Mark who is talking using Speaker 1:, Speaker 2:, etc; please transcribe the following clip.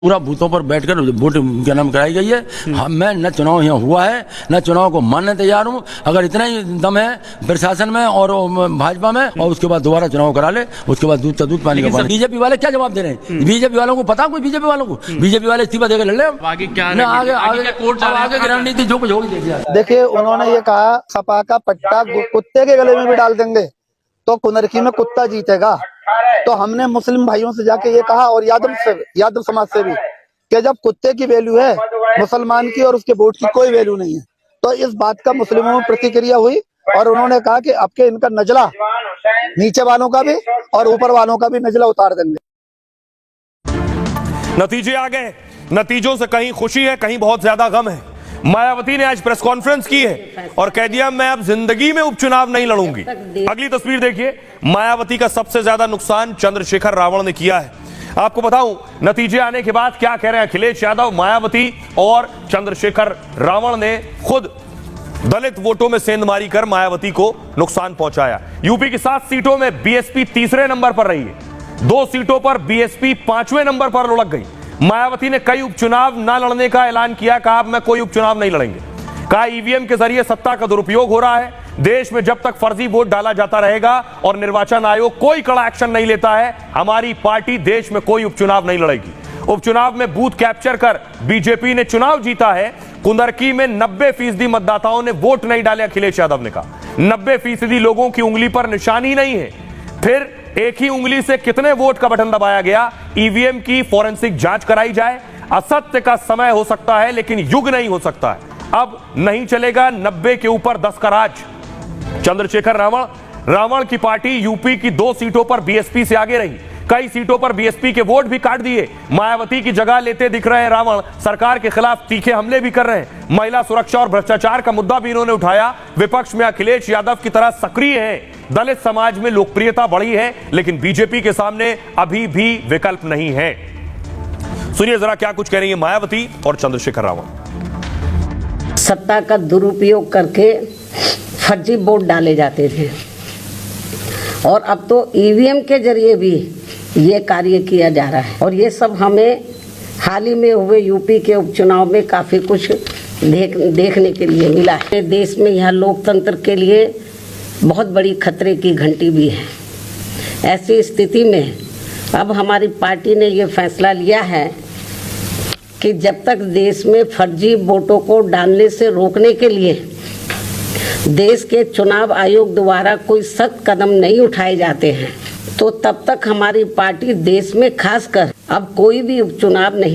Speaker 1: पूरा बूथों पर बैठकर वोट क्या नाम कराई गई है। मैं न चुनाव यहाँ हुआ है न चुनाव को मानने तैयार हूँ। अगर इतना ही दम है प्रशासन में और भाजपा में और उसके बाद दोबारा चुनाव करा ले, उसके बाद दूध का दूध पानी का पानी। बीजेपी वाले क्या जवाब दे रहे हैं? बीजेपी वालों को पता, कोई बीजेपी वालों को, बीजेपी वाले इस्तीफा देकर लड़ ले। आगे क्या आगे की रणनीति जो कुछ होगी
Speaker 2: देखिए, उन्होंने ये कहा सपा का पट्टा कुत्ते के गले में भी डाल देंगे तो कुनरकी में कुत्ता जीतेगा। तो हमने मुस्लिम भाइयों से जाके ये कहा और यादव समाज से भी कि जब कुत्ते की वैल्यू है मुसलमान की और उसके वोट की कोई वैल्यू नहीं है, तो इस बात का मुस्लिमों में प्रतिक्रिया हुई और उन्होंने कहा कि अब के इनका नजला नीचे वालों का भी और ऊपर वालों का भी नजला उतार देंगे।
Speaker 3: नतीजे आ गए। नतीजों से कहीं खुशी है, कहीं बहुत ज्यादा गम है। मायावती ने आज प्रेस कॉन्फ्रेंस की है और कह दिया मैं अब जिंदगी में उपचुनाव नहीं लड़ूंगी। अगली तस्वीर देखिए। मायावती का सबसे ज्यादा नुकसान चंद्रशेखर रावण ने किया है। आपको बताऊं नतीजे आने के बाद क्या कह रहे हैं अखिलेश यादव, मायावती और चंद्रशेखर रावण ने खुद दलित वोटों में सेंधमारी कर मायावती को नुकसान पहुंचाया। यूपी की 7 सीटों में बीएसपी तीसरे नंबर पर रही है। 2 सीटों पर बीएसपी 5वें नंबर पर लुढ़क गई। मायावती ने कई उपचुनाव न लड़ने का ऐलान किया, कहा अब मैं कोई उपचुनाव नहीं लड़ेंगे। कहा ईवीएम के जरिए सत्ता का दुरुपयोग हो रहा है। देश में जब तक फर्जी वोट डाला जाता रहेगा और निर्वाचन आयोग कोई कड़ा एक्शन नहीं लेता है, हमारी पार्टी देश में कोई उपचुनाव नहीं लड़ेगी। उपचुनाव में बूथ कैप्चर कर बीजेपी ने चुनाव जीता है। कुंदरकी में 90% मतदाताओं ने वोट नहीं डाले। अखिलेश यादव ने कहा 90% लोगों की उंगली पर निशानी नहीं है। फिर एक ही उंगली से कितने वोट का बटन दबाया गया? ईवीएम की फोरेंसिक जांच कराई जाए। असत्य का समय हो सकता है लेकिन युग नहीं हो सकता है। अब नहीं चलेगा 90 के ऊपर 10 का राज। चंद्रशेखर रावण की पार्टी यूपी की 2 सीटों पर बीएसपी से आगे रही। कई सीटों पर बीएसपी के वोट भी काट दिए। मायावती की जगह लेते दिख रहे हैं रावण। सरकार के खिलाफ तीखे हमले भी कर रहे हैं। महिला सुरक्षा और भ्रष्टाचार का मुद्दा भी इन्होंने उठाया। विपक्ष में अखिलेश यादव की तरह सक्रिय है। दलित समाज में लोकप्रियता बढ़ी है लेकिन बीजेपी के सामने अभी भी विकल्प नहीं है। सुनिए जरा क्या कुछ कह रही है मायावती और चंद्रशेखर रावण।
Speaker 4: सत्ता का दुरुपयोग करके फर्जी वोट डाले जाते थे और अब तो ईवीएम के जरिए भी ये कार्य किया जा रहा है। और ये सब हमें हाल ही में हुए यूपी के उपचुनाव में काफ़ी कुछ देखने के लिए मिला है। देश में यह लोकतंत्र के लिए बहुत बड़ी खतरे की घंटी भी है। ऐसी स्थिति में अब हमारी पार्टी ने ये फैसला लिया है कि जब तक देश में फर्जी वोटों को डालने से रोकने के लिए देश के चुनाव आयोग द्वारा कोई सख्त कदम नहीं उठाए जाते हैं, तो तब तक हमारी पार्टी देश में खासकर अब कोई भी उपचुनाव नहीं